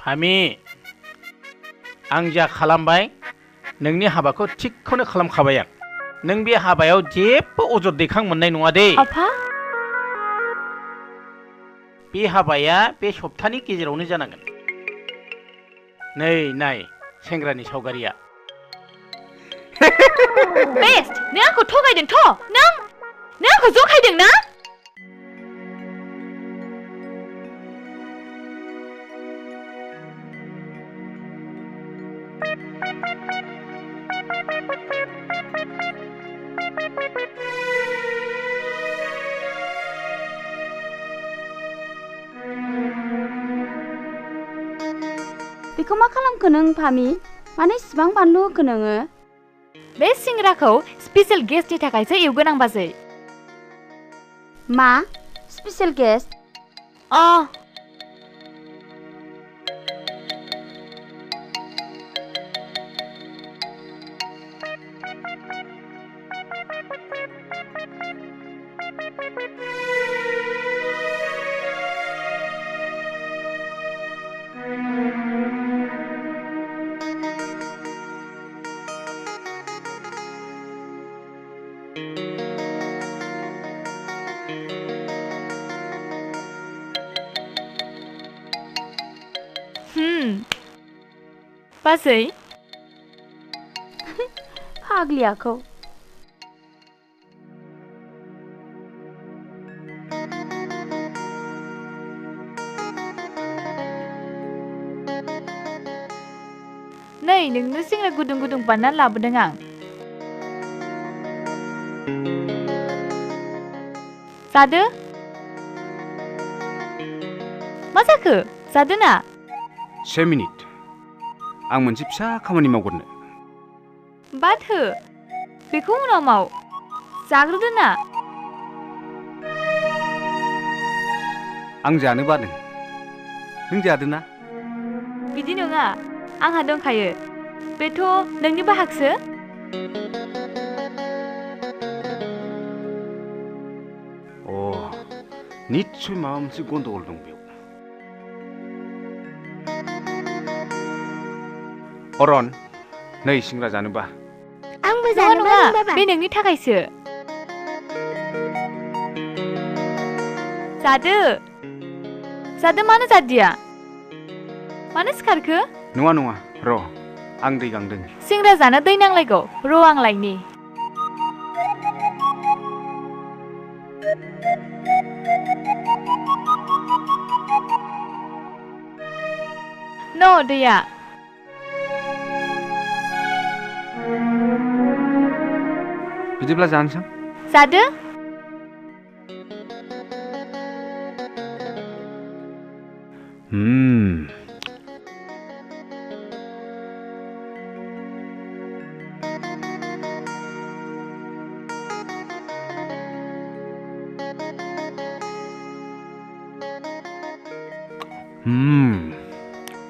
फामि आं जा खालामबाय नोंनि हाबाखौ थिगखौनो खालामखाबाय आं नों बे हाबायाव जेबो अजद दैखां मोननाय नङा दे आफा बे हाबाया बे सप्तानि गेजेरावनो जानांगोन नै नाय सेंग्रानि सावगारिया बेस्ट नों आंखौ थगायदोंथ' नों आंखौ जखायदों ना बेखौ मा खालामखो नों फामि मानो इसिबां बानलु होखो नोङो बे सिंग्राखौ स्पेशल गेस्टनि थाखायसो एवगोन आं बाजै मा स्पेशल गेस्ट बाजै फाग्लियाखौ नै नोंनो सिंग्रा गुदुं गुदुं बानायना लाबोदों आं जादो मा जाखो जादो ना 1 मिनिट आं मोनसे फिसा खामानि मावगोरनो बाद हो बेखौ उनाव माव जाग्रोदो ना आं जानो बादों नों जादो ना बिदि नङा आंहा दंखायो बेथ' नोंनि बाहागसो निस्सय माबा मोनसे गन्डगल दं बेयाव अरन नै सिंग्रा जानोबा आंबो नङा नङा बे नोंनि थाखायसो जादो जादो मानो जादिया मानो सिखारखो नङा नङा र' आं दै गांदों सिंग्रा जानो दै नांलायगौ र' आं लायनि न' दैया बिदिब्ला जानोसां जादो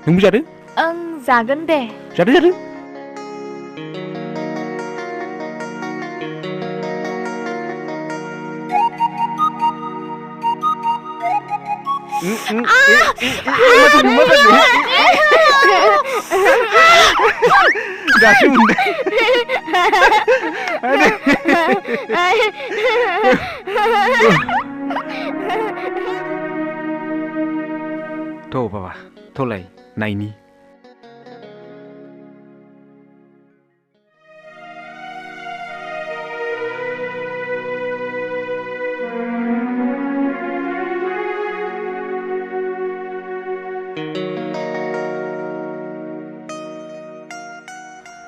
नोंबो जादो ओं जागोन दे जादो जादो दासो मोनदों थ' बाबा थ'लाय नायनि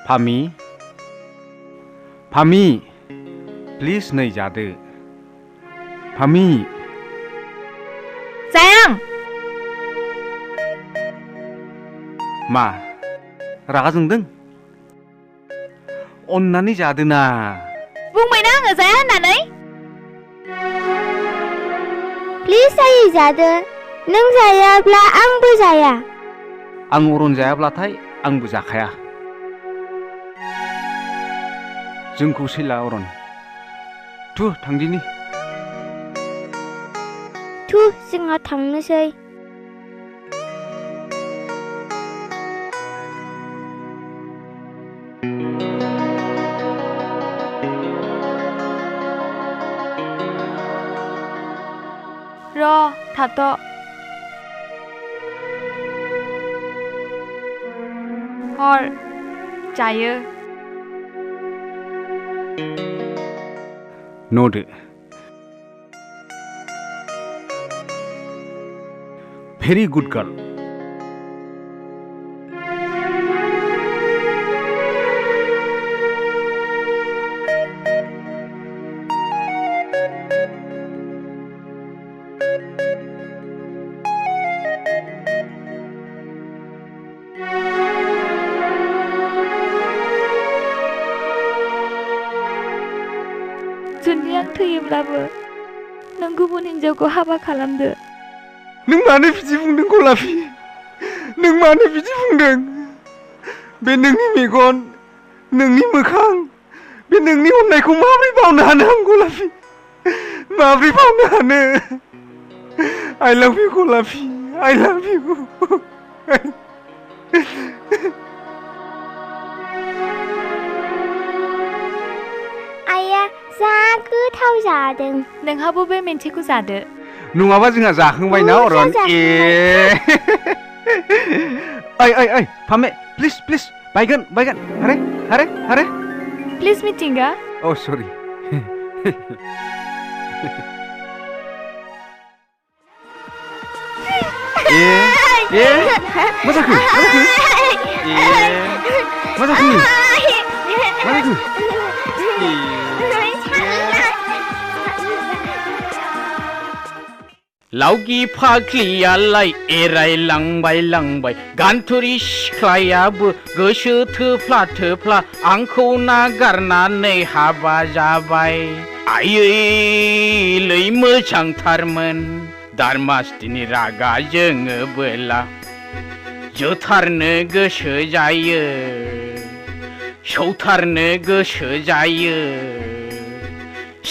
फामि फामि प्लिज नै जादो फामि जाया आं मा रागा जोंदों अन्नानै जादोना बुंबायना आङो जाया होननानै प्लिज आयै जादो नों जायाब्ला आंबो जाया आं अरन जायाब्लाथाय आंबो जाखाया जोंखौ सैला अरन थु थांदिनि थु जोंहा थांनोसै र' थाथ' हर जायो न'दो भेरि गुड गार्ल जुदि आं थैयोब्लाबो नों गुबुन हिन्जावखौ हाबा खालामदो नों मानो बिदि बुंदों गलापि नों मानो बिदि बुंदों बे नोंनि मेगन नोंनि मोखां बे नोंनि अननायखौ माबोरै बावनो हानो आं गलापि माबोरै बावनो हानो I love you गलापि I love you आइया जा गोथाव जादों नोंहाबो बे मेन्थेखौ जादो नङाबा जोंहा जाखांबायना अरन ए ओइ फामे प्लिज बायगोन हारे प्लिज मिथिंगा अ सरि मा जाखो लावगि फाग्लियालाय एरायलांबाय गान्थुरि सिख्लायाबो गोसो थोफ्ला आंखौ नागारनानै हाबा जाबाय आयै मोजांथारमोन दारमासथिनि रागा जोङोबोला जोथारनो गोसो जायो सौथारनो गोसो जायो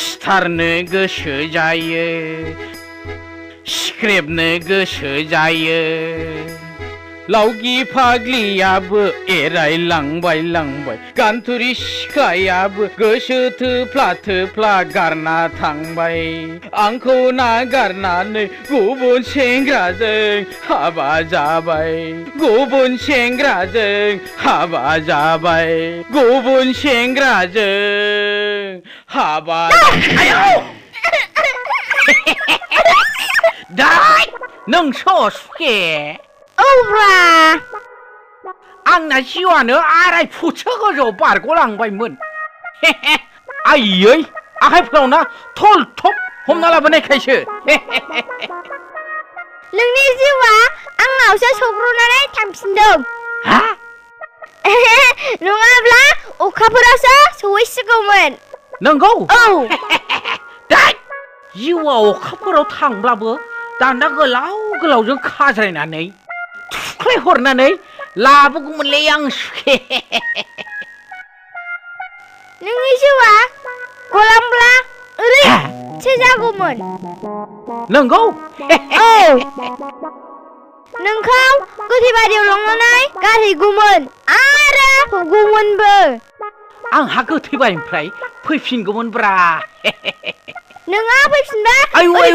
सिथारनो गोसो जायो सिख्रेबनो गोसो जायो लावगि फाग्लियाबो एरायलांबाय गान्थुरि सिख्लायाबो गोसो थोफ्ला गारना थांबाय आंखौ नागारनानै गुबुन सेंग्राजों हाबा जाबाय गुबुन सेंग्राजों हाबा जाबाय गुबुन सेंग्राजों हाबा दाय नोंसो सुखे औब्रा आंना जिउआनो 2.5 फुटसो गोजौआव बारग'लांबायमोन आयै आखाइफोरावना थल थप हमना लाबोनायखायसो नोंनि जिउआ आंनावसो सौग्रावनानै थांफिनदों हा नङाब्ला अखाफोरावसो सौहैसिगौमोन नंगौ औ दाय जिउआ अखाफोराव थांब्लाबो दान्दा गोलावजों खाज्रायनानै थुख्लाय हरनानै लाबोगौमोनलै आं सुखे नोंनि जिउआ गलांब्ला ओरैसो जागौमोन नंगौ औ नोंखौ गोथैबारियाव लांनानै गारहैगौमोन आरो फबगौमोनबो आंहा गोथैबारिनिफ्राय फैफिनगौमोनब्रा नोंहा फैफिनबा आयु बिदि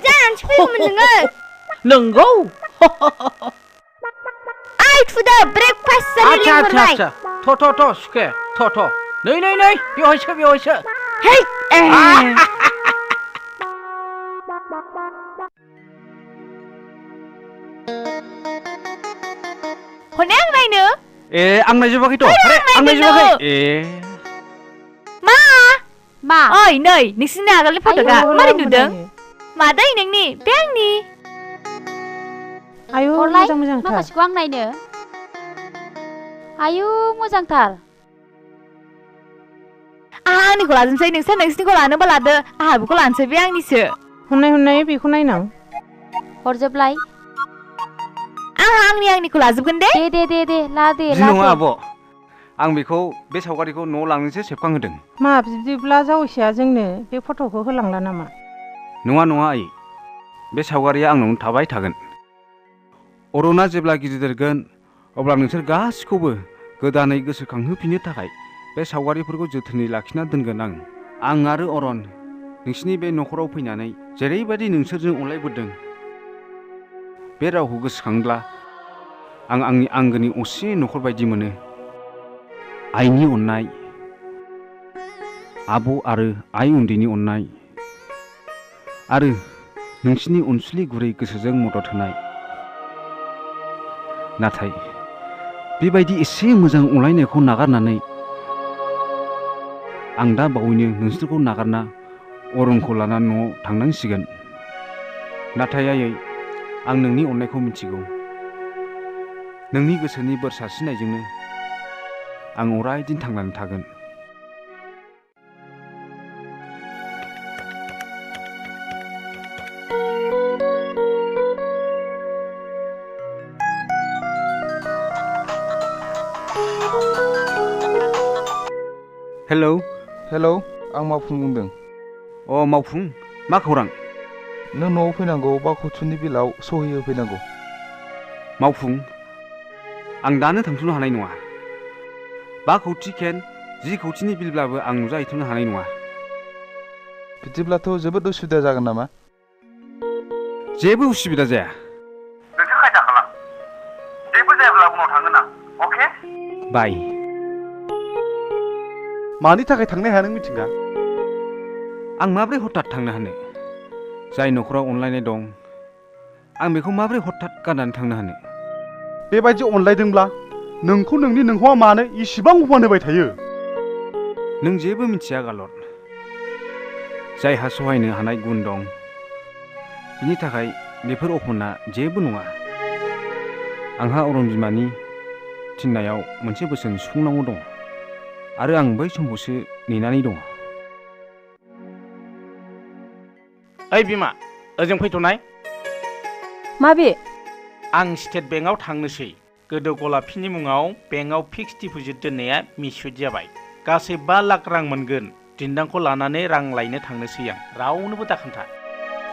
जानानैसो फैगौमोन नंगौ आइ थुदो ब्रेकफास्ट जानो लिंहरबाय थ सुखे थ नै बेवहायसो है हनै आं नायनो ए आं नायजोबाखैथ' आं नायजोबाखै मा ओइ नै नोंसिनि आगोलनि फट'गा मारै नुदों मादै नोंनि बे आंनि आयु मोजांथार माखासेखौ आं नायनो आयु मोजांथार आहा आंनिखौ लाजोबसै नोंसोर नोंसिनिखौ लानोबा लादो आहा बेखौ लानोसै बे आंनिसो हरनाय बेखौ नायनां हरजोबलाय आहा आंनिखौ लाजोबगोन दे ला दे नङा आब' आं बेखौ बे सावगारिखौ न'आव लांनोसो सेबखांहोदों मा बिदिब्ला जावैसोआ जोंनो बे फट'खौ होलांला नामा नङा आयै बे सावगारिया आंनावनो थाबाय थागोन अरना जेब्ला गिदिर देरगोन अब्ला नोंसोर गासिखौबो गोदानै गोसोखांहोफिननो थाखाय बे सावगारिफोरखौ जोथोनै लाखिना दोनगोन आं आरो अरन नोंसिनि बे न'खराव फैनानै जेरैबायदि नोंसोरजों अनलायबोदों बे रावखौ गोसोखांब्ला आं आंनि आंगोनि असे न'खर बायदि मोनो। आइनि अननाय, आब' आरो आइ उन्दैनि अननाय आरो नोंसिनि अनसुलि गुरै गोसोजों मदद होनाय। नाथाय बेबायदि एसे मोजां अनलायनायखौ नागारनानै आं दा बावैनो नोंसोरखौ नागारना अरनखौ लाना न'आव थांनांसिगोन। नाथाय आयै, आं नोंनि अननायखौ मिथिगौ। नोंनि गोसोनि बोर सारस्रिनायजोंनो आं अरायदिन थांनानै थागोन। हेलौ हेलौ, आं मावफुं बुंदों। मावफुं, मा खौरां? नों न'आव फैनांगौ बा कौतिनि बिलाव सहि होफैनांगौ। मावफुं, आं दानो थांथ'नो हानाय नङा। 5 कौटि केन 10 कौटिनि बिलब्लाबो आं नुजाहैथ'नो हानाय नङा। बिदिब्लाथ' जोबोद उसुबिदा जागोन नामा? जेबो उसुबिदा जाया। नोंसोर खायदा खालाम। जेबो जायाब्ला उनाव थांगोन आं, अके? बाय। मानि थाखाय थांनो हाया नों मिथिंगा? आं माब्रै हठात थांनो हानो? जाय न'खराव अनलायनाय दं, आं बेखौ माब्रै हठात गारनानै थांनो हानो? बेबायदि अनलायदोंब्ला नोंखौ नोंनि नोंहौआ मानो इसिबां अफमान होबाय थायो? नों जेबो मिथिया गालद। जायहा सहायनो हानाय गुन दं, बिनि थाखाय बेफोर अफना जेबो नङा। आंहा अरन बिमानि थिननायाव मोनसे बोसोन सुफुंनांगौ दं आरो आं बै समखौसो नेनानै दङ। ओइ बिमा, ओजों फैथ'नाय। माबे? आं स्टेट बेंकआव थांनोसै। गोदो गलाफिनि मुङाव बेंकआव फिक्स डिप'जिट दोननाया मिसुट जाबाय। गासै 5 लाख रां मोनगोन। दिन्दांखौ लानानै रां लायनो थांनोसै आं। रावनोबो दाखोन्था।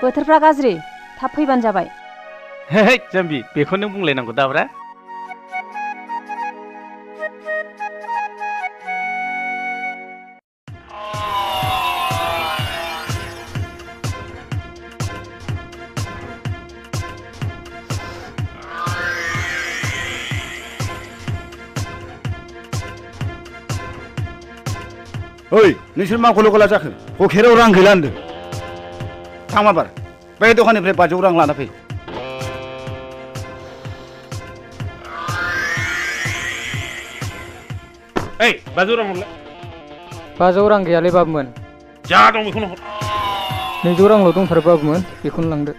बोथोरफ्रा गाज्रि, थाब फैबानो जाबाय। हे जाम्बि, बेखौ नों बुंलायनांगौ दाब्रा। ओइ, नोंसोर मा गल' गला जाखो? पकेटाव रां गैला होनदों। थां माबार, बे दखाननिफ्राय 500 रां लाना फै। ओइ, 500 रां हरलाय। 500 रां गैयालै बाबुमोन। जा दं बेखौनो हर। 200 रांल' दंथारो बाबुमोन, बेखौनो लांदो।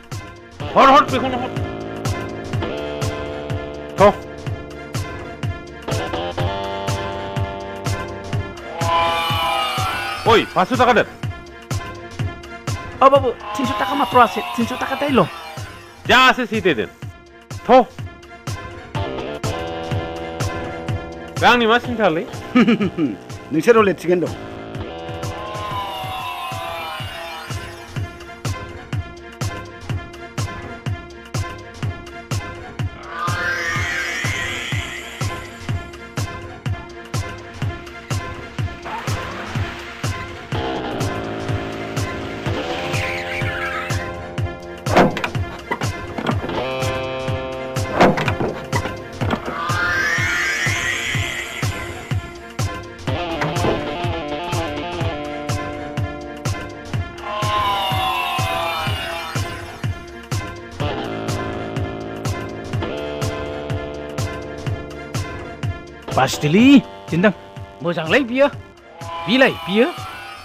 हर बेखौनो हर। ओइ, 500 টাকা দেন। বাবু, 300 টাকা মাত্র আছে। 300 টাকা তাইলো। যা আছে সিতে দেন। रांनि मा सिन्थालै? नोंसोर हले थिगैनो दं। बासिदोलै दिन्दां, मोजांलै बियो। बिलाय बियो।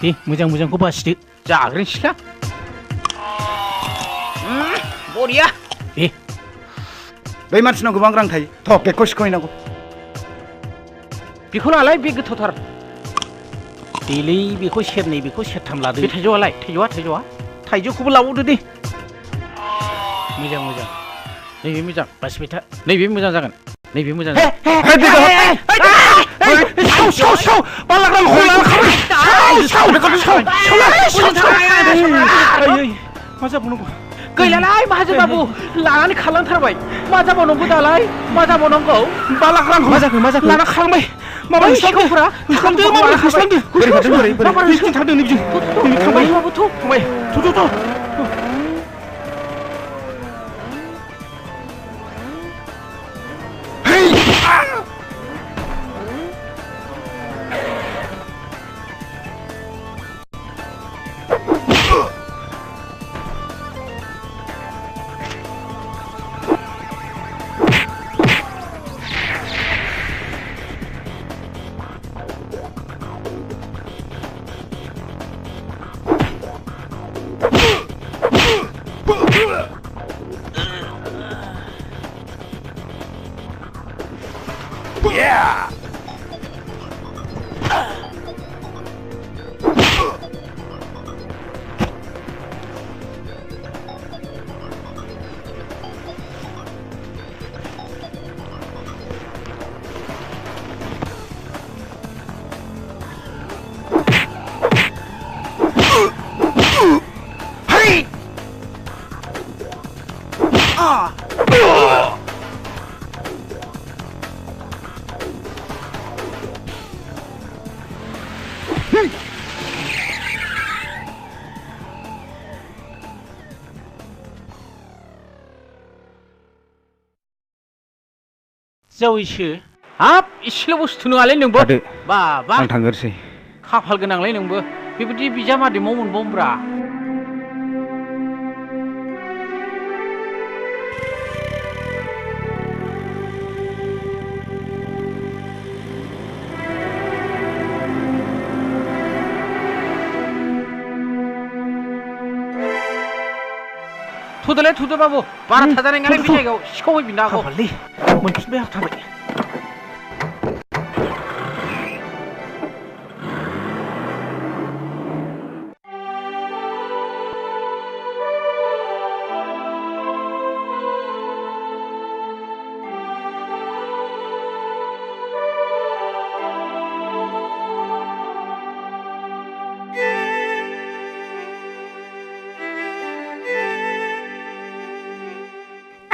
दे, मोजांखौ बासिदो। जाग्रोन सिख्ला। बरिया। दे। बै मानसिनाव गोबां रां थायो। बेगखौ सिख'हैनांगौ। बेखौ लालाय, बे गोथावथार। देलै, बेखौ सेरनै, बेखौ सेरथाम लादो। बे थाइजौआलाय? थाइजौआ? थाइजौखौबो लाबावदो दे। मोजां। नैबे मोजां, बासिबाय था। नैबे मोजां जागोन। नैबे मोजां जागोन। मा जाबावनांगौ? गैलालाय माहाजोन बाबु लानानै खारलांथारबाय मा जाबावनांगौ दालाय मा जाबावनांगौ 5 लाख रांखौ मा जाखो लाना खारलांबाय माबा सिखावफोरा होस्लाबदों बोरै थांदों नै बिजों थांबाय बाबुथ' थांबाय थ' जावैसो हाब इसेल' बुस्थु नङालै नोंबो बाबा आं थांगोरसै खाफाल गोनांलै नोंबो बेबायदि बिजामादै माव मोनबावब्रा थुदो बाबु बारा थाजानाय नङालै बे जायगायाव सिखाव हैफिननो हागौ खाफाललै मोनफिनबाय हाबथारबाय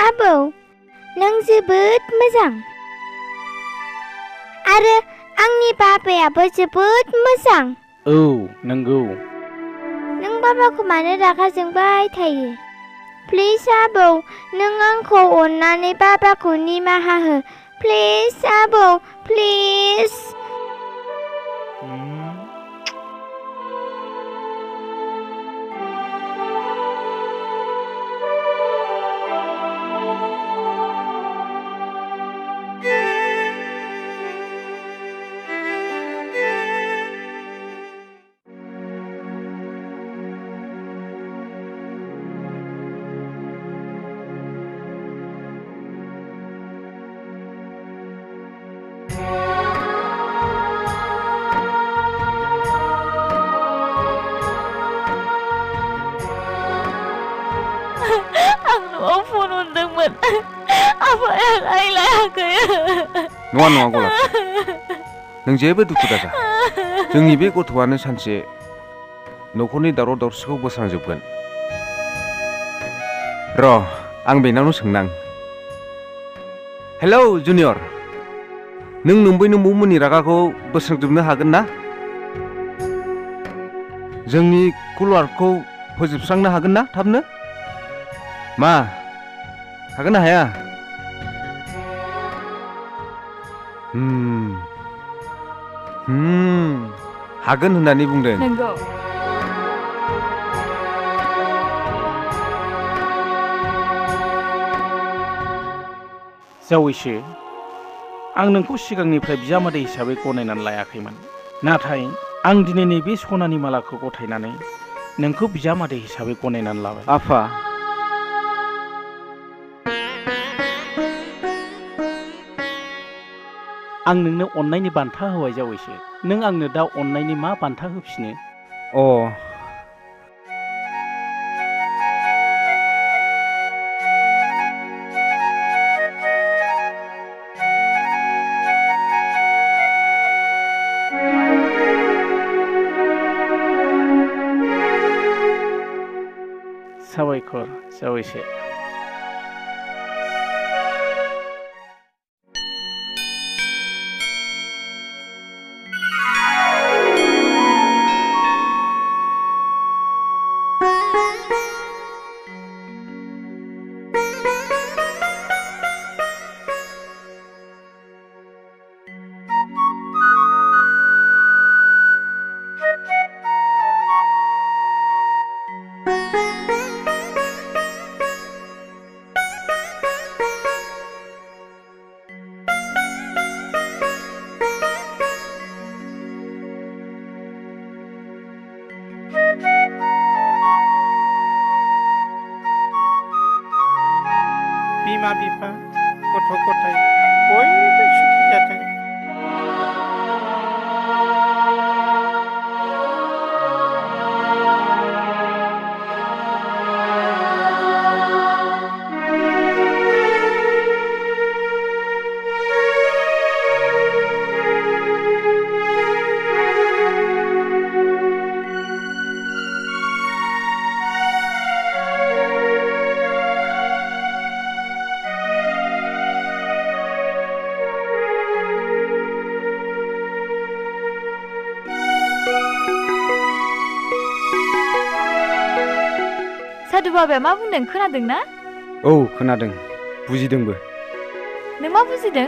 आबौ नों जोबोद मोजां आरो आंनि बाबायाबो जोबोद मोजां औ नंगौ नों बाबाखौ मानो रागा जोंबाय थायो प्लिज आबौ नों आंखौ अननानै बाबाखौ निमाहा हो प्लिज आबौ प्लिज न'आव फन हरदोंमोन आफाया रायलायाखै नङा गलाप नों जेबो दुखु दाजा जोंनि बे गथ'आनो सानसे न'खरनि दावराव दावसिखौ बोस्रांजोबगोन र' आं बेनावनो सोंनां हेलौ जुनियर नों नोम्बै नोम्बौमोननि रागाखौ बोस्रांजोबनो हागोन ना जोंनि कुलवार्कखौ फोजोबस्रांनो हागोन ना थाबनो मा हागोन ना हाया हागोन होननानै बुंदों नंगौ जावैसो आं नोंखौ सिगांनिफ्राय बिजामादै हिसाबै गनायनानै लायाखैमोन नाथाय आं दिनै नैबे सनानि मालाखौ गथायनानै नोंखौ बिजामादै हिसाबै गनायनानै लाबाय आफा आं नोंनो अननायनि बान्था होबाय जावैसो नों आंनो दा अननायनि मा बान्था होफिनो साबायखर जावैसो बिमा बिफा गथ' गथाय बयबो सुखि जाथों सादु बाबाया मा बुंदों खोनादों ना? औ खोनादों बुजिदोंबो नों मा बुजिदों?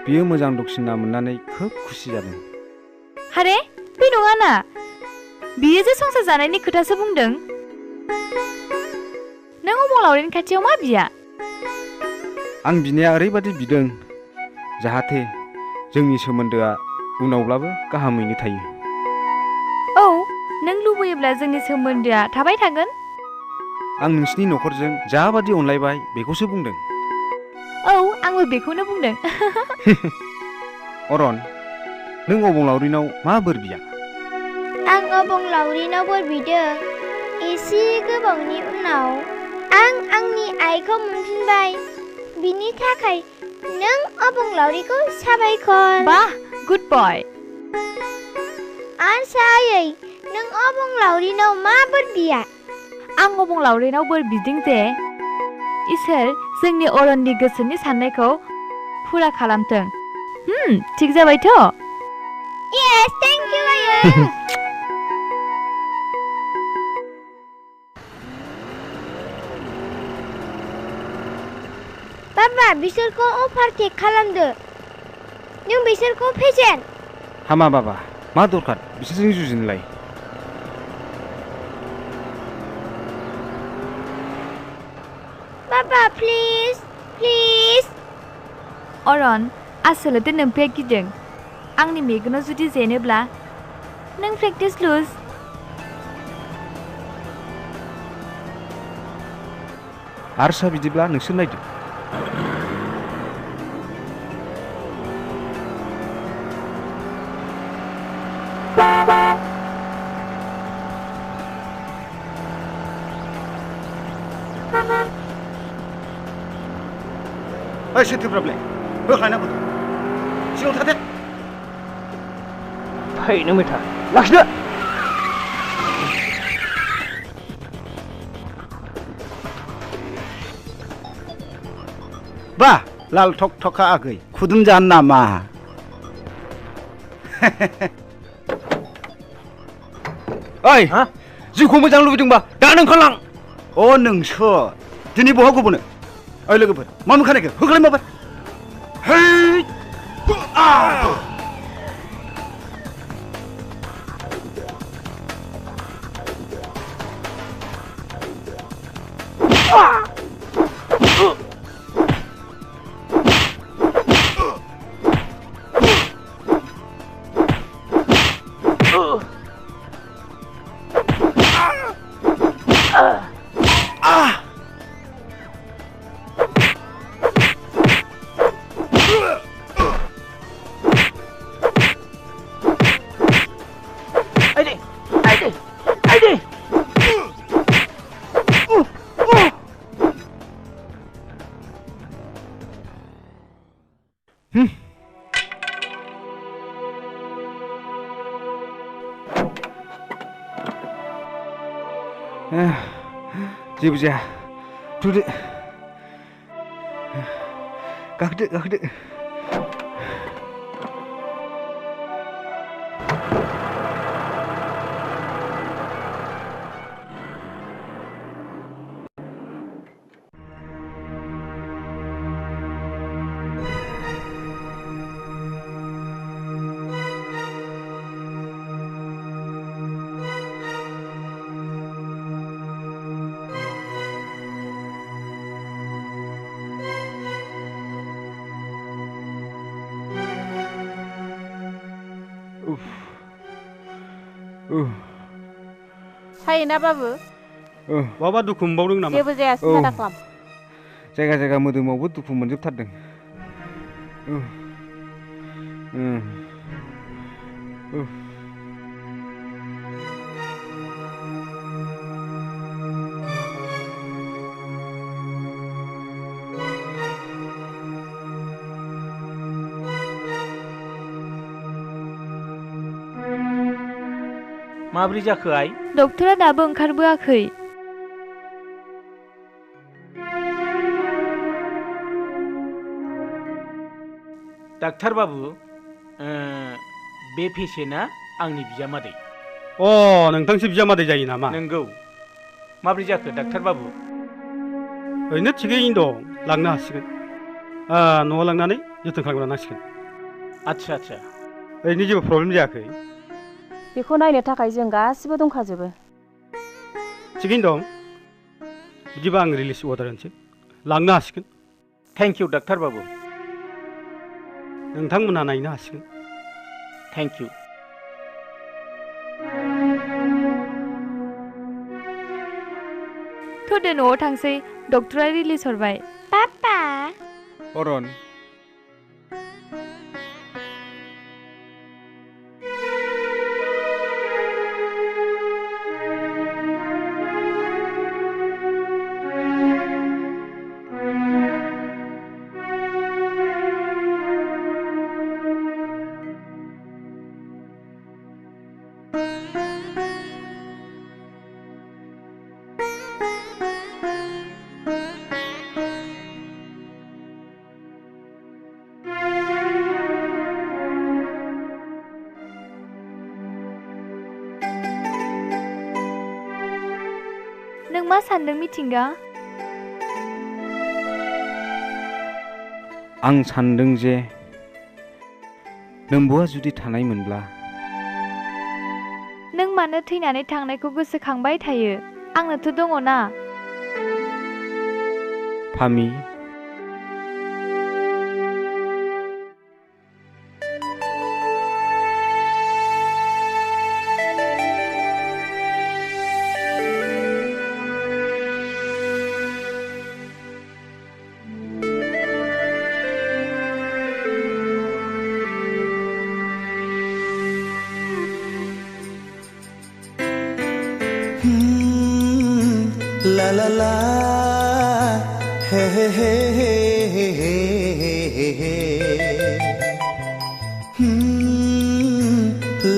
बियो मोजां दक्षिना मोननानै खोब खुसि जादों हारे बे नङा ना बियो जे संसार जानायनि खोथासो बुंदों नों अबंलावरिनि खाथियाव मा बिया? आं बिनाया ओरैबादि बिदों जाहाथे जोंनि सोमोन्दोआ उनावब्लाबो गाहामैनो थायो औ नों लुबैयोब्ला जोंनि सोमोन्दोआ थाबाय थागोन आं नोंसिनि न'खरजों जाबादि अनलायबाय बेखौसो बुंदों औ आंबो बेखौनो बुंदों अरन नों अबंलावरिनाव मा बोर बिया? आं अबंलावरिनाव बोर बिदों एसे गोबावनि उनाव आं आंनि आइखौ मोनफिनबाय बिनि थाखाय नों अबंलावरिखौ साबायखर बाह गुड बय आसायै नों अबंलावरिनाव मा बोर बिया? आं अबंलावरिनाव बोर बिदों जे इसोर जोंनि अरननि गोसोनि साननायखौ फुरा खालामथों थिग जाबायथ' Yes, thank you, आयै बाबा बिसोरखौ अभारटेक खालामदो नों बिसोरखौ फेजेन हामा बाबा मा दरखार बिसोरजों जुजिनोलाय बाबा प्लिज प्लिज अरन आसलते नोम्फाया गिदों आंनि मेगनाव जुदि जेनोब्ला नों प्रेक्टिस लुज हारसा बिदिब्ला नोंसोर नायदो ओइ सेथुफ्राब्ले बोख्लायनांगौ सिगाङाव थादो फैनो मेथा लाखिदो बा लाल थक थका आगै खुदुम जानो नामा ओइ जिउखौ मोजां लुबैदोंबा दानो ओंखारलां अ नोंसो दिनै बहा गबोनो ओइ लोगोफोर मा मोनखानायखो होख्लाय माबार है जेबो जाया थुदो गाखोदो सायोना बाबु बहाबा दुखु मोनबावदों नामा जेबो जाया सिन्था दाखालाम जायगा मोदोमावबो दुखु मोनजोबथारदों माब्रै जाखो आइ डक्टरा दाबो ओंखारबोआखै डाक्टार बाबु बे पेसेन्टआ आंनि बिजामादै नोंथांसो बिजामादै जायो नामा नंगौ माब्रै जाखो डाक्टार बाबु ओरैनो थिगैनो दं लांनो हासिगोन न'आव लांनानै जोथोन खालामनो नांसिगोन आच्छा ओरैनो जेबो प्रब्लेम जायाखै बेखौ नायनो थाखाय जों गासिबो दंखाजोबो थिगैनो दं बिदिबा आं रिलिज अर्डार होनोसै लांनो हासिगोन थेंक इउ डाक्टार बाबु नोंथांमोनहा नायनो हासिगोन थेंक इउ थोदो न'आव थांसै डक्टरा रिलिज हरबाय पापा अरन नों मा सानदों मिथिंगा आं सानदों जे नोम्बुआ जुदि थानायमोनब्ला नों मानो थैनानै थांनायखौ गोसोखांबाय थायो आंनोथ' दङ ना फामि La la la, hey hey hey hey hey hey.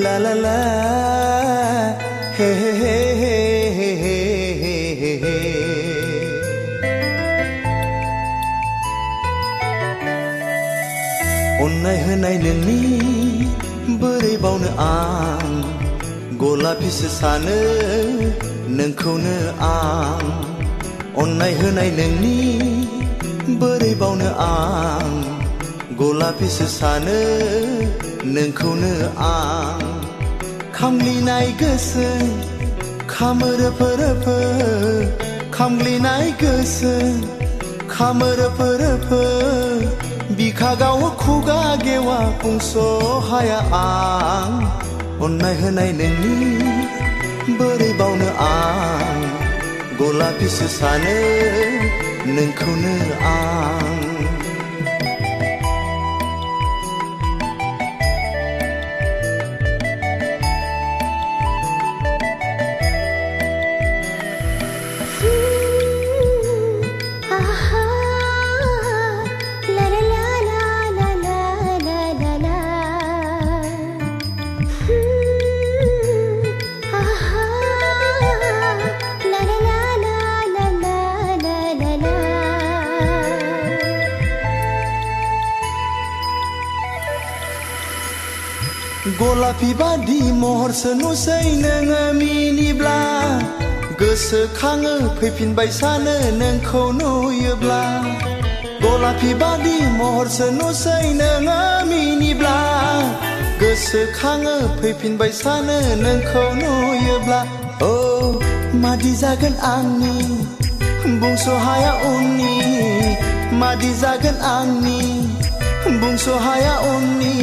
La la la, hey hey hey hey hey hey. Onnay होनाय नोंनि बोरै बावनो आं गलापिसो सानो नोंखौनो आं अननाय होनाय नोंनि बोरै बावनो आं गलापिसो सानो नोंखौनो आं खामग्लिनाय गोसो खामोरोफो रोफो खामग्लिनाय गोसो खामोरोफो बिखा गावो खुगा गेवा बुंस' हाया आं अननाय होनाय नोंनि बोरै बावनो आं गलापिसो सानो नोंखौनो आं गलाफी बादि महरसो नुसै नोङो मिनिब्ला गोसोखाङो फैफिनबाय सानो नोंखौ नुयोब्ला गलाफी बादि महरसो नुसै नोङो मिनिब्ला गोसोखाङो फैफिनबाय सानो नोंखौ नुयोब्ला औ मादि जागोन आंनि बुंस' हाया उननि मादि जागोन आंनि बुंस' हाया उननि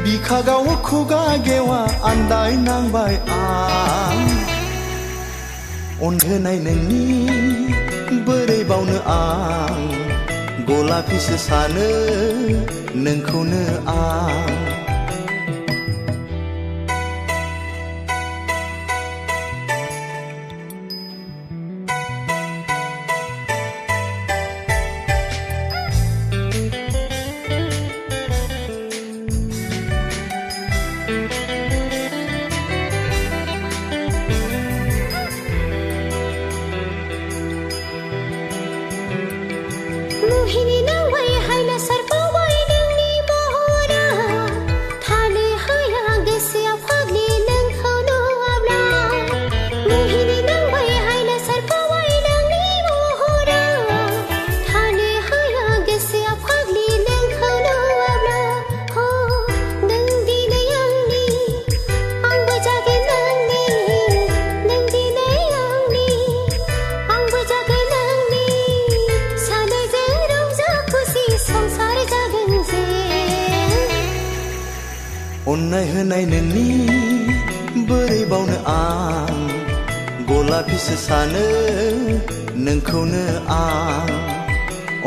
बिखा गावो खुगा गेवा आन्दाय नांबाय आं अनहोनाय नोंनि बोरै बावनो आं गलाफिसो सानो नोंखौनो आं अननाय होनाय नोंनि बोरै बावनो आं गलाफिसो सानो नोंखौनो आं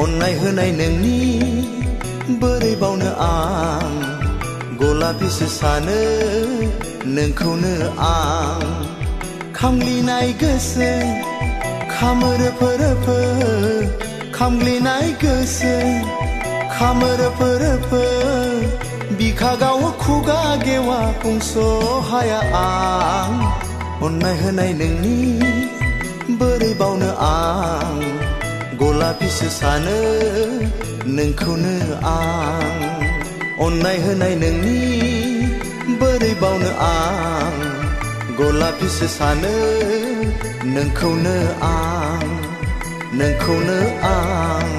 अननाय होनाय नोंनि बोरै बावनो आं गलाफिसो सानो नोंखौनो आं खामग्लिनाय गोसो खामोरोफो रोफो खामग्लिनाय गोसो खामोरोफो रोफो बिखा गावो खुगा गेवा बुंस' हाया आं अननाय होनाय नोंनि बोरै बावनो आं गलाफिसो सानो नोंखौनो आं अननाय होनाय नोंनि बोरै बावनो आं गलाफिसो सानो नोंखौनो आं नोंखौनो आं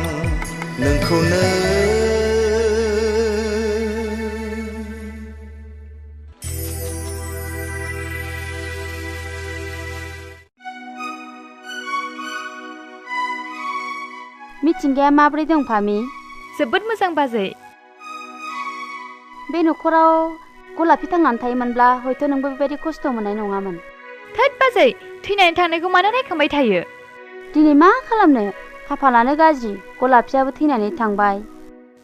नोंखौनो मिथिंगाया माब्रै दं फामि जोबोद मोजां बाजै बे न'खराव गलाफि थांनानै थायोमोनब्ला हयथ' नोंबो बेबायदि खस्थ' मोननाय नङामोन थोद बाजै थैनानै थांनायखौ मानो रायखांबाय थायो दिनै मा खालामनो खाफालानो गाज्रि गलाफियाबो थैनानै थांबाय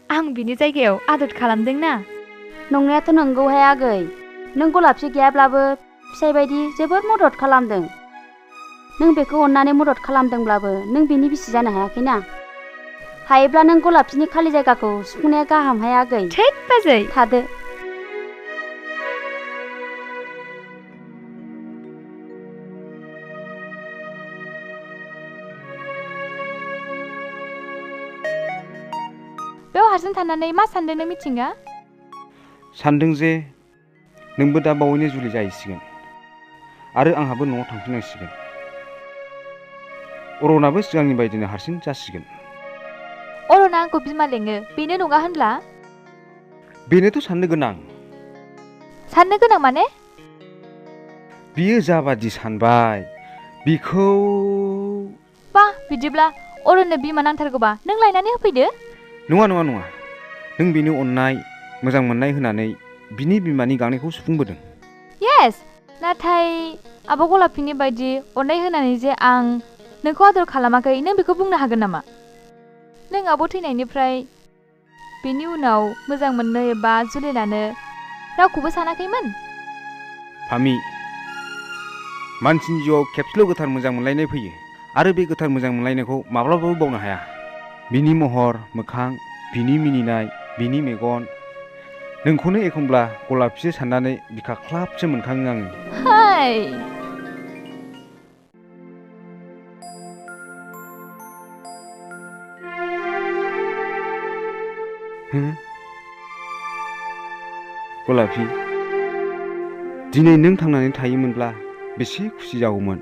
आं बिनि जायगायाव आदर खालामदोंना नंनायाथ' नंगौहाय आगै नों गलाफि गैयाब्लाबो फिसाय बायदि जोबोद मदद खालामदों नों बेखौ अननानै मदद खालामदोंब्लाबो नों बिनि बिसि जानो हायाखैना हायोब्ला नों गलाफिनि खालि जायगाखौ सुफुंनाया गाहामहाय आगै थोद बाजै थादो बेयाव हारसिं थानानै मा सानदों नों मिथिंगा सानदों जे नोंबो दा बावैनो जुलि जाहैसिगोन आरो आंहाबो न'आव थांफिननांसिगोन अरनाबो सिगांनि बायदिनो हारसिं जासिगोन अरना आंखौ बिमा लेङो बेनो नङा होनब्ला बेनोथ' साननो गोनां माने बियो जाबादि सानबाय बिखौ बा बिदिब्ला अरननो बिमा नांथारगौबा नों लायनानै होफैदो नङा नों बिनि अननाय मोजां मोननाय होनानै बिनि बिमानि गांनायखौ सुफुंबोदों येस नाथाय आब' गलाफिनि बायदि अननाय होनानै जे आं नोंखौ आदर खालामाखै नों बेखौ बुंनो हागोन नामा नों आब' थैनायनिफ्राय बेनि उनाव मोजां मोननो एबा जुलि लानो रावखौबो सानाखैमोन फामि मानसिनि जिउआव खेबसेल' गोथार मोजां मोनलायनाय फैयो आरो बे गोथार मोजां मोनलायनायखौ माब्लाबाबो बावनो हाया बिनि महर मोखां बिनि मिनिनाय बिनि मेगन नोंखौनो एखमब्ला गलाफिसो साननानै बिखा ख्लाबसो मोनखाङो आङो हाय गलाफि दिनै नों थांनानै थायोमोनब्ला बेसे खुसि जागौमोन।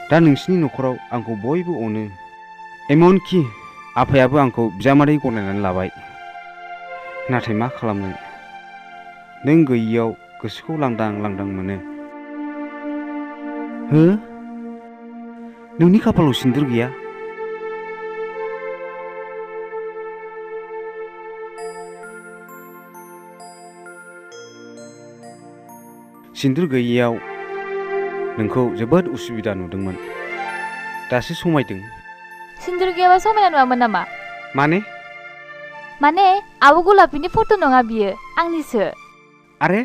दा नोंसिनि न'खराव आंखौ बयबो अनो। एमनखि आफायाबो आंखौ बिजामादै गनायनानै लाबाय। नाथाय मा खालामनो, नों गैयियाव गोसोखौ लांदां लांदां मोनो। हो? नोंनि खाफालाव सिन्दुर गैया? सिन्दुर गैयियाव नोंखौ जोबोद उसुबिदा नुदोंमोन। दासो समायदों। सिन्दुर गैयाबा समायना नुवामोन नामा? माने आब' गलापिनि फट' नङा बियो, आंनिसो। आरे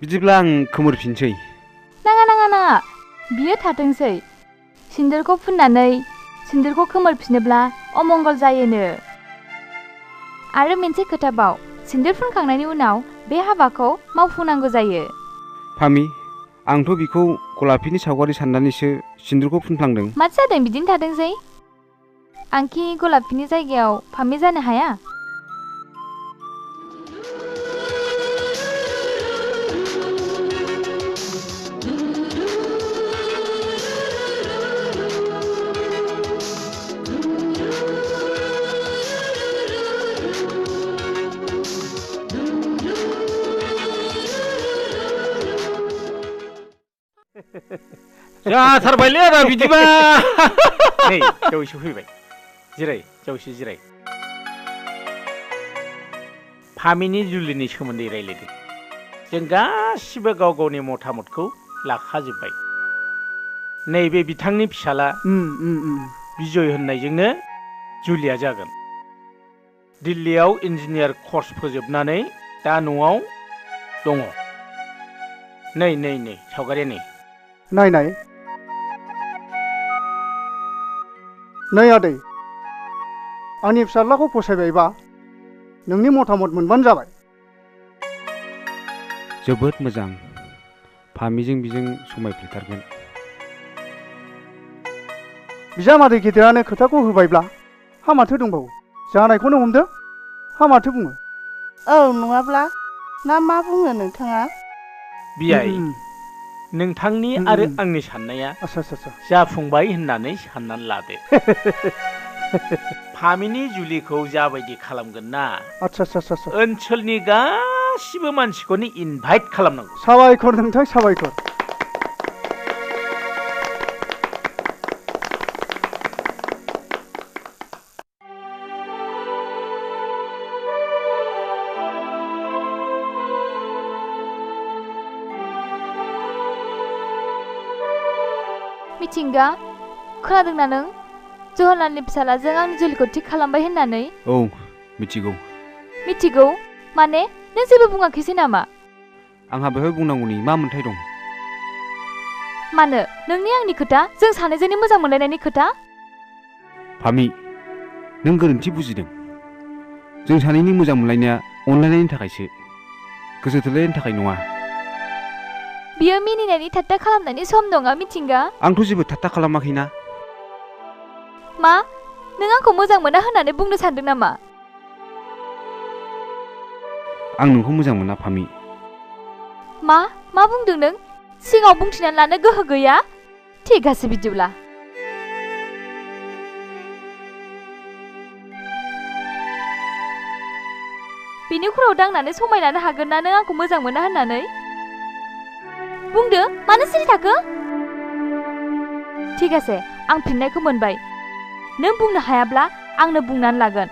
बिदिब्ला आं खोमोरफिनसै। नाङा बियो थाथोंसै। सिन्दुरखौ फुननानै सिन्दुरखौ खोमोरफिनोब्ला अमंगल जायोनो। आरो मोनसे खोथाबाव, सिन्दुर फुनखांनायनि उनाव बे हाबाखौ मावफुंनांगौ जायो। फामि, आंथ' बिखौ गलापिनि सावगारि साननानैसो सिन्दुरखौ फुनफ्लांदों। माथो जादों बिदिनो थाथोंसै। आंखि गलापिनि जायगायाव फामि जानो हाया? जाथारबायलै आदा बिदिबा। नै जौसे फैबाय। जिराय जौसे जिराय। फामिनि जुलिनि सोमोन्दै रायलायदों। जों गासिबो गाव गावनि मतामतखौ लाखाजोब्बाय। नैबे बिथांनि फिसाला बिजय होननायजोंनो जुलिया जागोन। दिल्लीयाव इन्जिनियार कर्स फोजोबनानै दा न'आव दङ। नै सावगारिया नै। नै आदै, आंनि फिसाज्लाखौ फसायबायबा नोंनि मतामत मोनबानो जाबाय। जोबोद मोजां। फामिजों बिजों समायफ्लेथारगोन। बिजामादै गेदेरानो खोथाखौ होबायब्ला हा माथो दंबावो? जानायखौनो हमदो, हा माथो बुङो? औ नङाब्ला ना मा बुङो नोंथाङा? बियाय, नोंथांनि आरो आंनि साननाया जाफुंबाय होननानै साननानै लादो। फामिनि जुलिखौ जाबायदि खालामगोन ना, ओनसोलनि गासिबो मानसिखौनो इनभाइट खालामनांगौ। साबायखर नोंथां, साबायखर। मिथिंगा, खोनादोंना नों? जवाहरलालनि फिसालाजों आंनि जुलिखौ थिग खालामबाय होननानै। औ मिथिगौ। मिथिगौ माने नों जेबो बुङाखैसै नामा? आंहा बेवहाय बुंनांगौनि मा मोन्थाय दं? मानो नोंनि आंनि खोथा, जों सानैजोंनि मोजां मोनलायनायनि खोथा? फामि, नों गोरोन्थि बुजिदों। जों सानैनि मोजां मोनलायनाया अनलायनायनि थाखायसो, गोसो थोलायनायनि थाखाय नङा। बियो मिनिनायनि ठाट्टा खालामनायनि सम नङा मिथिंगा। आंथ' जेबो ठाट्टा खालामाखैना। मा? नों आंखौ मोजां मोना होननानै बुंनो सानदों नामा? आं नोंखौ मोजां मोना फामि। मा बुंदों नों? सिगाङाव बुंथिनानै लानो गोहो गैया? थिगासे बिदिब्ला। बिनि खर'आव दांनानै समायलानो हागोन ना नों आंखौ मोजां मोना होननानै? बुंदो, मानो सिरि थाखो? थिगासे, आं फिननायखौ मोनबाय। नों बुंनो हायाब्ला आंनो बुंनानै लागोन।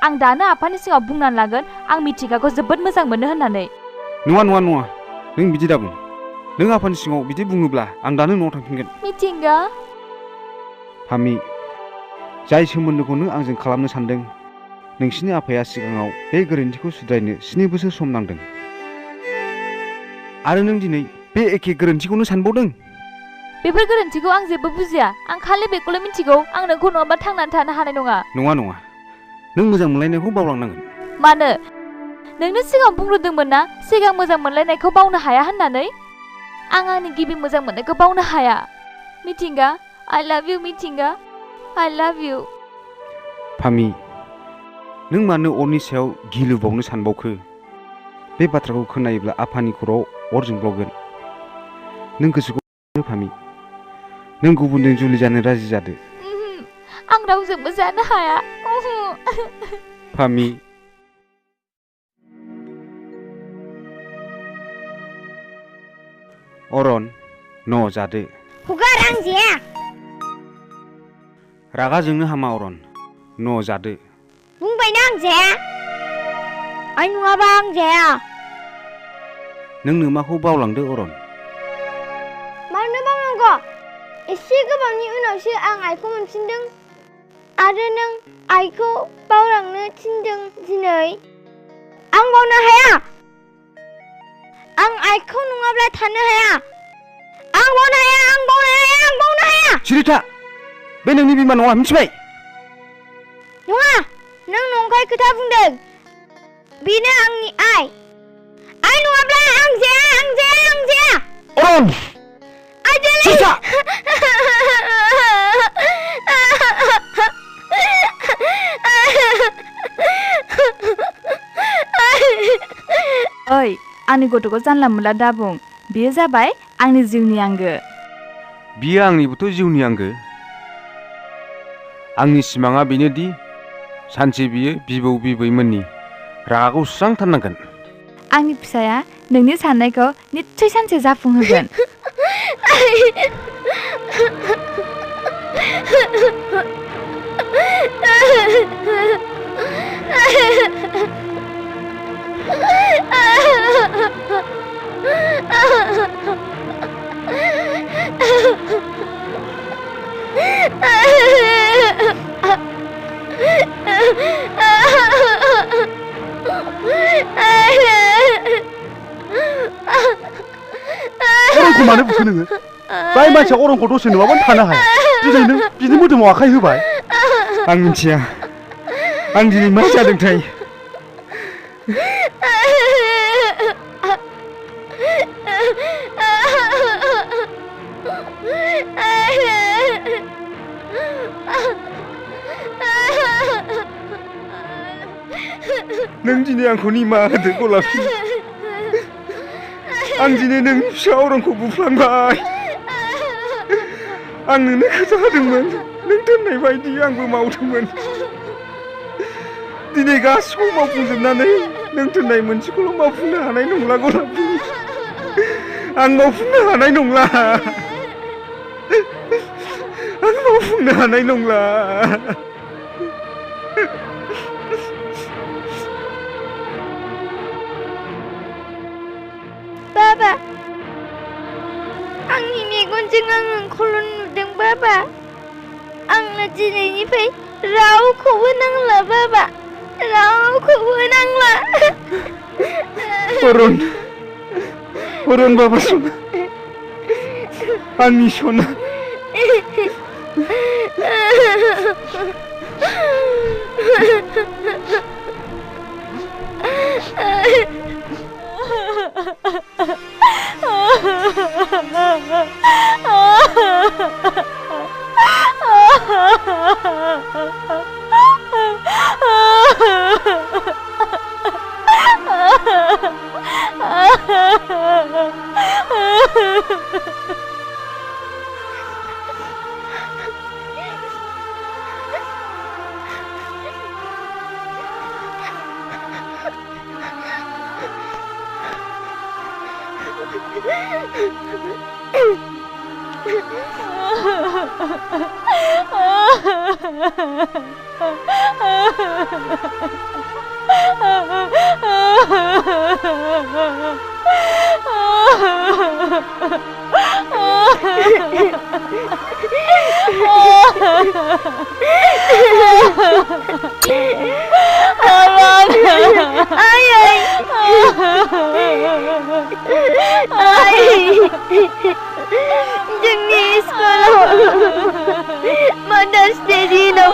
आं दानो आफानि सिगाङाव बुंनानै लागोन आं मिथिंगाखौ जोबोद मोजां मोनो होननानै। नङा। नों बिदि दाबुं। नों आफानि सिगाङाव बिदि बुङोब्ला आं दानो न'आव थांफिनगोन। मिथिंगा। फामि, जाय सोमोन्दोखौ नों आंजों खालामनो सानदों, नोंसिनि आफाया सिगाङाव बे गोरोन्थिखौ सुद्रायनो 7 बोसोर सम नांदों। आरो नों दिनै बे एखे गोरोन्थिखौनो सानबावदों? बेफोर गोरोन्थिखौ आं जेबो बुजिया। आं खालि बेखौल' मिथिगौ, आं नोंखौ नङाबा थांनानै थानो हानाय नङा। नङा। नों मोजां मोनलायनायखौ बावलांनांगोन। मानो? नोंनो सिगां बुंग्रोदोंमोन ना सिगां मोजां मोनलायनायखौ बावनो हाया होननानै? आं आंनि गिबि मोजां मोननायखौ बावनो हाया। मिथिंगा, I love you मिथिंगा, I love you। फामि, नों मानो अरनि सायाव गिलु बावनो सानबावखो? बे बाथ्राखौ खोनायोब्ला आफानि खर'आव अर जोंब्लावगोन। नों गोसोखौ फामि नों गुबुनजों जुलि जानो राजि जादो आं रावजोंबो जानो हाया फामि अरन न' जादो हगार आं जाया रागा जोंनो हामा अरन न' जादो बुंबायना आं जाया आइ नङाबा आं जाया नों नोमाखौ बावलांदो अरन मानो बावनांगौ एसे गोबावनि उनावसो आं आइखौ मोनफिनदों आरो नों आइखौ बावलांनो थिनदों दिनै आं बावनो हाया आं आइखौ नङाब्ला थानो हाया आं बावनो हाया आं बावनो हाया आं बावनो हाया सिरिथा बे नोंनि बिमा नङा मिथिबाय नङा नों नंखाय खोथा बुंदों बेनो आंनि आइ नङाब्ला आं जाया आं जाया आं जाया अरन सिरिथा ओइ आंनि गथ'खौ जानला मोनला दाबुं बेयो जाबाय आंनि जिउनि आंगो बियो आंनिबोथ' जिउनि आंगो आंनि सिमाङा बेनोदि सानसे बियो बिबौ बिबैमोननि रागाखौ सुस्रांथारनांगोन आंनि फिसाया नोंनि साननायखौ निस्सय सानसे जाफुंहोगोन अरनखौ मानो बुखो नोङो जाय मानसिया अरनखौ दसे नुवाबानो थानो हाया दिनै नों बिनि मोदोमाव आखाइ होबाय आं मिथिया आं दिनै मा जादोंथाय नों दिनै आंखौ निमाहा होदो गलापी आं दिनै नोंनि फिसा अरनखौ बुफ्लांबाय आं नोंनो खोथा होदोंमोन नों दोननाय बायदि आंबो मावदोंमोन दिनै गासिखौबो मावफुंजोबनानै नों दोननाय मोनसेखौल' मावफुंनो हानाय नंला गलापी आं मावफुंनो हानाय नंला आं मावफुंनो हानाय नंला बाबा आंनि मेगनजों आं नोंखौल' नुदों बाबा आंनो दिनैनिफ्राय रावखौबो नांला बाबा रावखौबो नांला अरन बाबा सना आंनि सना जोंनि स्कुलाव मादार्स डे दिनाव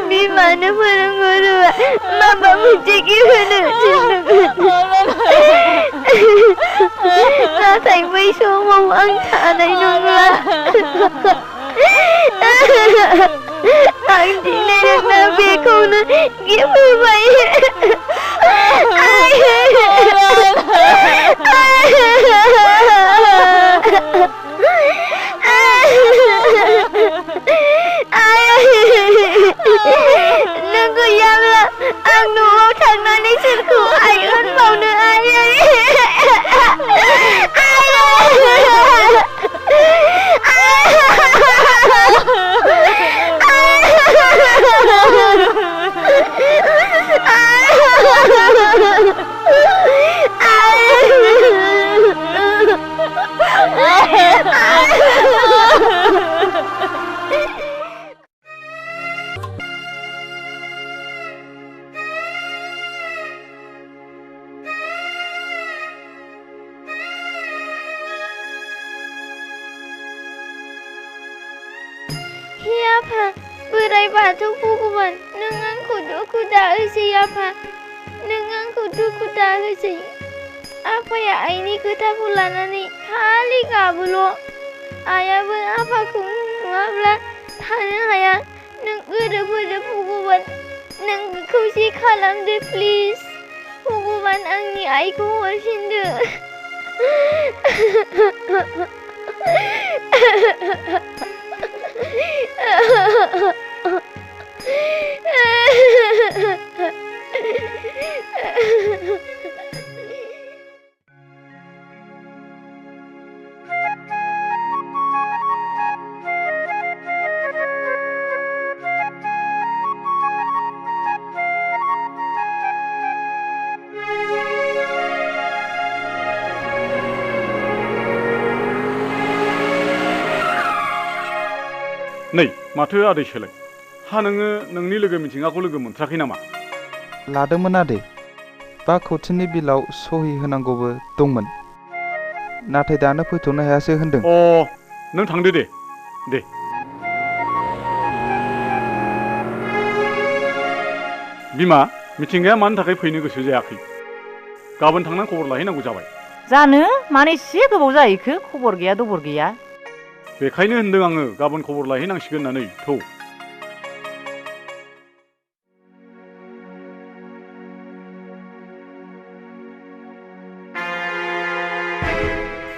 बिमानो फोरोंगुरुआ माबा मोनसे गिफ्ट होनो थिनदोंमोन नाथाय बै समाव आं थानाय नंला आं दिनै नोंनो बेखौनो गिफ्ट होबाय आं न'आव थांनानै सोरखौ आइ होनबावनो आयै आफा बोराइ बाथौ भगबान नों आंखौ दुखु दाहोसै आफा नों आंखौ दुखु दाहोसै आफाया आइनि खोथाखौ लानानै खालि गाबोल' आइयाबो आफाखौ नुवाब्ला थानो हाया नों गोरोबहोदो भगबान नों खौसे खालामदो प्लिज भगबान आंनि आइखौ हरफिनदो नै माथो आदै सोलाय हा नोङो नोंनि लोगो मिथिंगाखौ लोगो मोनथ्राखै नामा लादोंमोन आदै 5 कौटिनि बिलाव सहि होनांगौबो दंमोन नाथाय दानो फैथ'नो हायासै होनदों नों थांदो दे बिमा मिथिंगाया मानि थाखाय फैनो गोसो जायाखै गाबोन थांनानै खबर लाहैनांगौ जाबाय जानो मानो एसे गोबाव जाहैखो खबर गैया दबर गैया बेखायनो होनदों आङो गाबोन खबर लाहैनांसिगोन होननानै थौ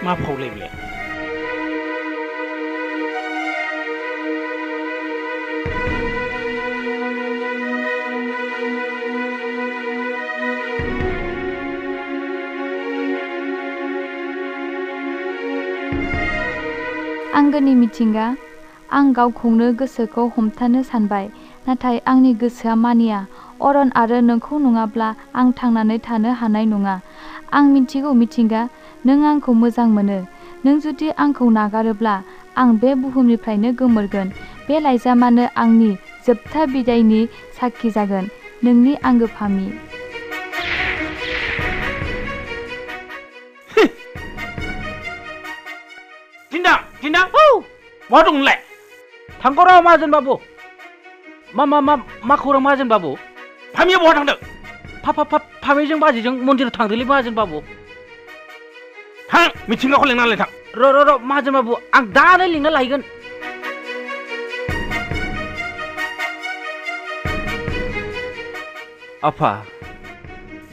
मा फावलाय बेलाय आंगोनि मिथिंगा आं गावखौनो गोसोखौ हमथानो सानबाय नाथाय आंनि गोसोआ मानिया अरन आरो नोंखौ नङाब्ला आं थांनानै थानो हानाय नङा आं मिथिगौ मिथिंगा नों आंखौ मोजां मोनो नों जुदि आंखौ नागारोब्ला आं बे बुहुमनिफ्रायनो गोमोरगोन बे लाइजामानो आंनि जोबथा बिदायनि साखि जागोन नोंनि आंगो फामि दिन्दां मा दं नोंलाय थांगौ र' माहाजोन बाबु मा खौरां माहाजोन बाबु फामिया बहा थांदों फामिजों बाजिजों मन्दिराव थांदोंलै माहाजोन बाबु थां मिथिंगाखौ लिंनानै थां र' माहाजोन बाबु आं दानो लिंना लायगोन आफा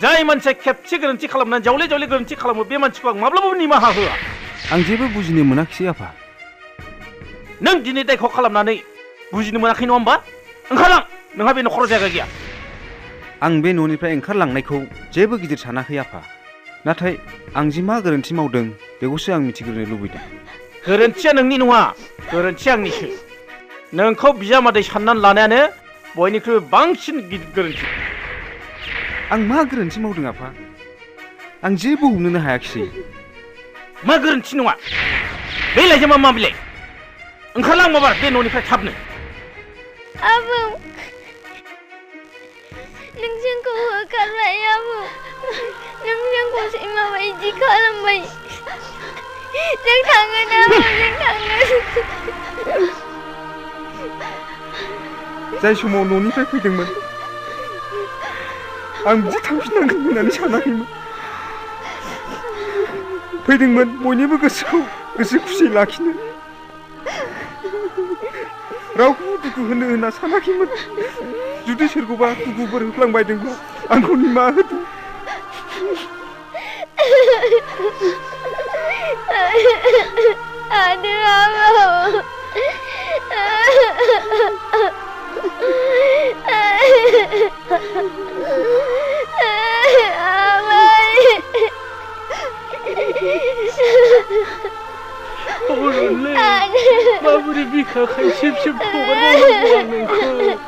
जाय मानसिया खेबसे गोरोन्थि खालामनानै जावले गोरोन्थि खालामो बे मानसिखौ आं माब्लाबाबो निमाहा होआ आं जेबो बुजिनो मोनाखिसै आफा नों दिनै दायखौ खालामनानै बुजिनो मोनाखै नङा होमबा ओंखारलां नोंहा बे न'खराव जायगा गैया आं बे न'निफ्राय ओंखारलांनायखौ जेबो गिदिर सानाखै आफा नाथाय आं जि मा गोरोन्थि मावदों बेखौसो आं मिथिग्रोनो लुबैदों गोरोन्थिया नोंनि नङा गोरोन्थिया आंनिसो नोंखौ बिजामादै साननानै लानायानो बयनिख्रुइ बांसिन गिदिर गोरोन्थि आं मा गोरोन्थि मावदों आफा आं जेबो हमनोनो हायाखिसै मा गोरोन्थि नङा बे लाइजामा मा बिलाइ ओंखारलां माबार बे न'निफ्राय थाबनो आबौ नों जोंखौ होखारबाय आबौ नों जोंखौ सैमा बायदि खालामबाय जों थांगोन आबौ जों थांगोन जाय समाव न'निफ्राय फैदोंमोन आं बिदि थांफिननांगोन होननानै सानाखैमोन फैदोंमोन बयनिबो गोसो खुसि लाखिनो रावखौबो दुखु होनो होनना सानाखैमोन जुदि सोरखौबा दुखुफोर होफ्लांबायदोंब्ला आंखौ निमाहा होदो आदै आबौ माबोरै बिखा खायसिब सिब हगारबावनांगौ आं नोंखौ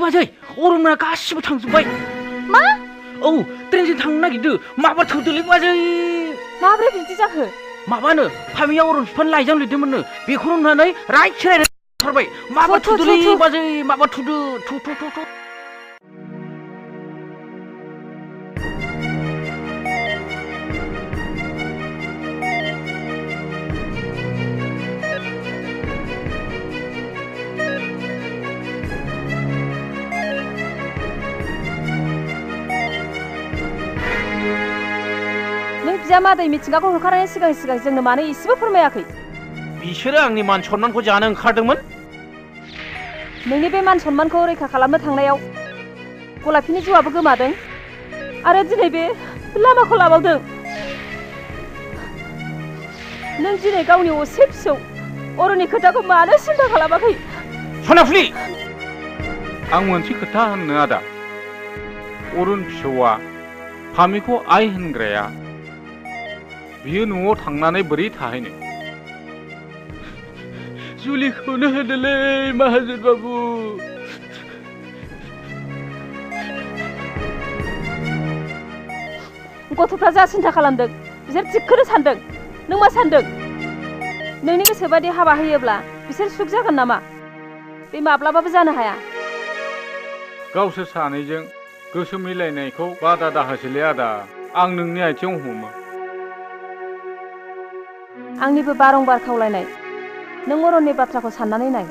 बाजै अरनना गासिबो थांजोब्बाय मा? औ ट्रेनजों थांनो नागिरदों माबा थोदोलै बाजै माब्रै बिदि जाखो माबानो फामिया अरन बिफान लाइजाम लिरदोंमोननो बेखौनो नुनानै राइट सेरायथारबाय माबा थुदोलै बाजै माबा थुदो थु बिजामादै मिथिंगाखौ होखारनायनि सिगां जोंनो मानो इसेबो फोरमायाखै बिसोरो आंनि मान सन्मानखौ जानो ओंखारदोंमोन नोंनि बे मान सन्मानखौ रैखा खालामनो थांनायाव गलाफिनि जिउआबो गोमादों आरो दिनै बे लामाखौ लाबावदों नों दिनै गावनि असे फिसौ अरननि खोथाखौ मानो सिन्था खालामाखै सनाफुलि आं मोनसे खोथा होननो आदा अरुन फिसौआ फामिखौ आइ होनग्राया बियो न'आव थांनानै बोरै थाहैनो जुलिखौनो होदोलै माहाजोन बाबु गथ'फ्रा जा सिन्था खालामदों बिसोर थिगखौनो सानदों नों मा सानदों नोंनि गोसो बायदि हाबा होयोब्ला बिसोर सुख जागोन नामा बे माब्लाबाबो जानो हाया गावसोर सानैजों गोसो मिलायनायखौ बादा दाहोसैलै आदा आं नोंनि आथिङाव हमो आंनिबो बारंबार खावलायनाय नों अरननि बाथ्राखौ साननानै नाय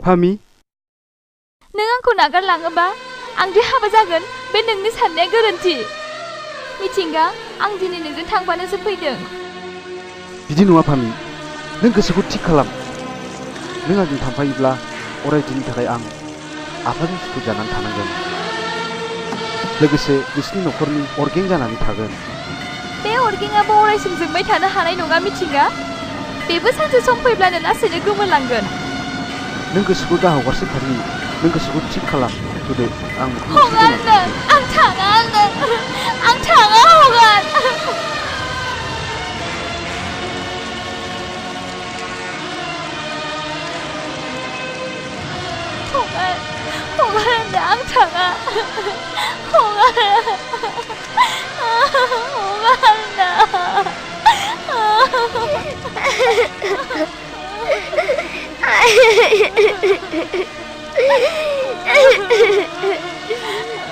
फामि नों आंखौ नागारलाङोबा आं दि हाबा जागोन बे नोंनि साननाया गोरोन्थि। मिथिंगा आं दिनै नोंजों थांफानोसो फैदों। बिदि नङा फामि, नों गोसोखौ थिग खालाम। नों आंजों थांफायोब्ला अरायदिननि थाखाय आं आफाजों सुखु जानानै थानांगोन, लोगोसे बिसिनि न'खरनि अरगें जानानै थागोन। बे अरगेंआबो अरायसम जोंबाय थानो हानाय नङा मिथिंगा, बेबो सानसे सम फैब्लानो लासैनो गोमोरलांगोन। नों गोसोखौ दा हगारसै फामि, नों गोसोखौ थिग खालाम। जुदि आं हगार आं थाङा आं थाङा हगार। हगार आं थाङा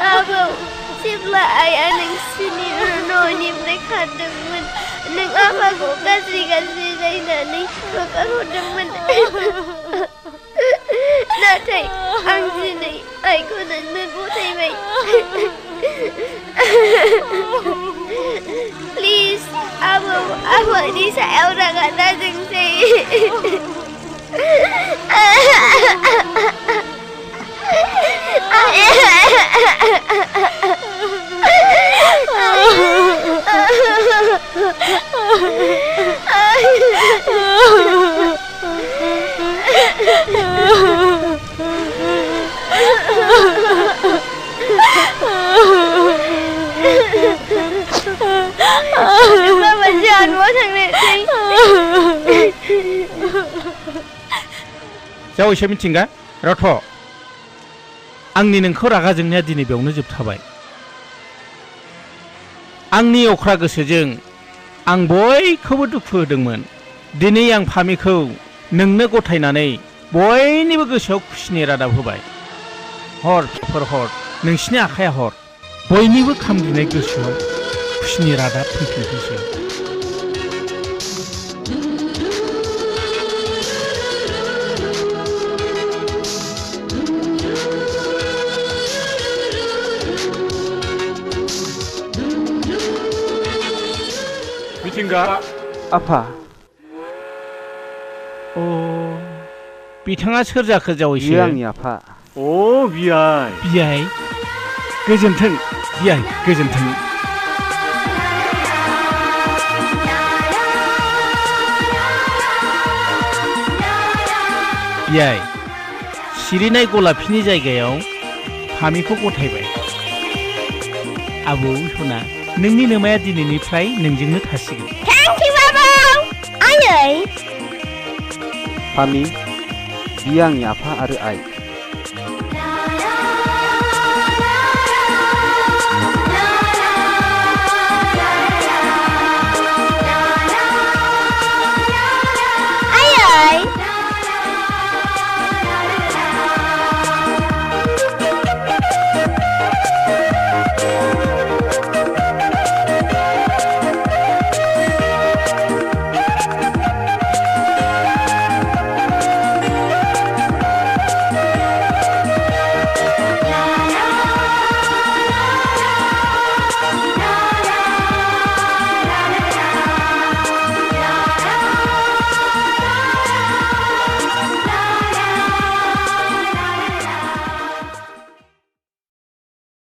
आबौ जेब्ला आइया नोंसिनि न'निफ्राय खारदोंमोन नों आफाखौ गाज्रि रायनानै होखारहरदोंमोन। नाथाय आं दिनै आइखौ नोंनो गथायबाय। प्लिज आबौ आफानि सायाव रागा दाजोंसै। Mama jangan mau थांनोसै। जावैसो मिथिंगा रथ' आंनि नोंखौ रागा जोंनाया दिनै बेयावनो जोबथाबाय। आंनि अख्रा गोसोजों आं बयखौबो दुखु होदोंमोन। दिनै आं फामिखौ नोंनो गथायनानै बयनिबो गोसोआव खुसिनि रादाब होबाय। हर हर नोंसिनि आखाइया हर बयनिबो खामग्लिनाय गोसोआव खुसिनि रादाब फैफिनथोंसै। मिथिंगा आफा अ बिथाङा सोर जाखो जावैसो? बियो आंनि आफा। अ बियाय बियाय गोजोन्थों बियाय गोजोन्थों। बियाय सिरिनाय गलाफिनि जायगायाव फामिखौ गथायबाय। आबौ सना नोंनि नोमाया दिनैनिफ्राय नोंजोंनो थासिगोन। थेंक इउ आबौ। आयै फामि बियो आंनि आफा आरो आइ।